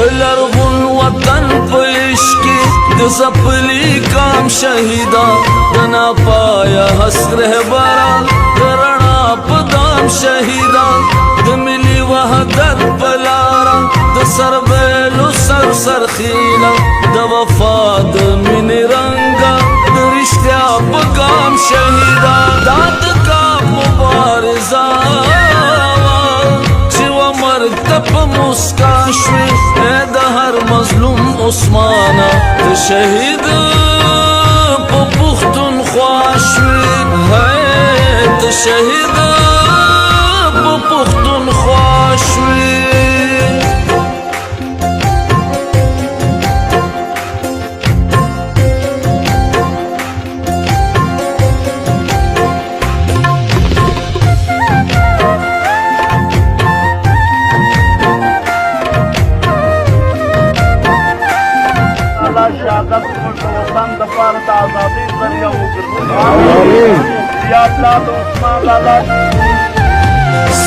دلرغون وطن پشکی دزپلی کام شہیدا دنا پایا حس رہبرا درنا پدام شہیدا دملی وحدت پلارا دسر بیلو سر سرخیلا دوفاد من رنگا درشتیا پگام شہیدا داد کا مبارزہ تپ مسکاشوی اے دا ہر مظلوم عثمانا دا شہید پا پختون خواشوی ہے دا شہید پا پختون خواشوی شهادت وطن د پاره د ازادۍ ذریعه وګرځوي یا الله د عثمان لالا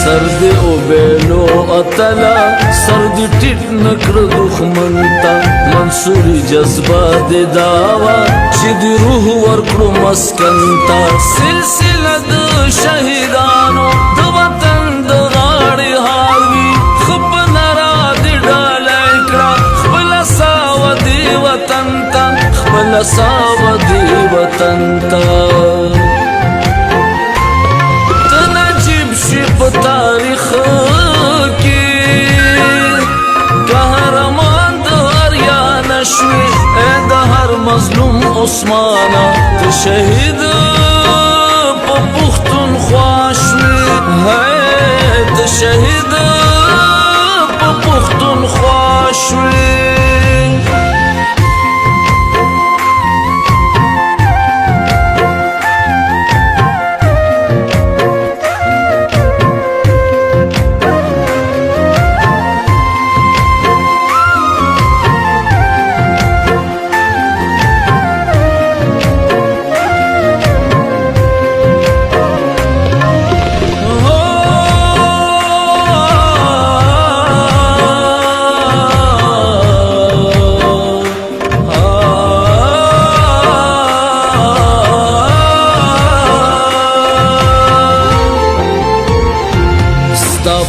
سرد او بیلو اتلا سرد ټیټ نکړ دښمن ته منصوري جذبه د داوا چې د روح ورکړو مسکن ته سلسله د شهیدانو د وطن د غاړې هاروي خپ نرا د ډالۍ کړه خپله ساوه د وطن ته خپله ساوه د وطن ته تاریخ کی قهرمان د اریان شوی اے د هر مظلوم عثمانا ته شهید په پختون خواشوی ہے ته شهید په پختون خواشوی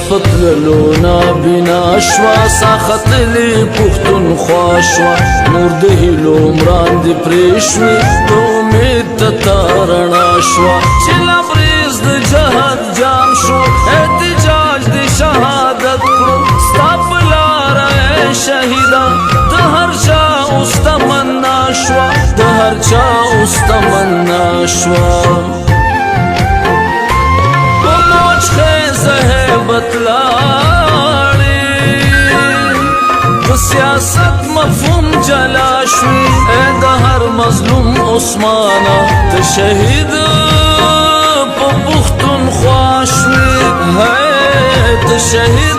پتللونا بنا شوا ساختلی پختون خواشوا نور د هیلو عمران دی پریشوی د امید تتارنا شوا چلا بریز د جهاد جام شو احتجاج د شهادت کرو ستا پلارا اے شهیدا د هر چا استمنا شوا د هر چا استمنا شوا بتلاڑی سیاست مفہوم جلا شوی اے دا ہر مظلوم عثمانا ته شہید په پختون خواشوی ہے ته شہید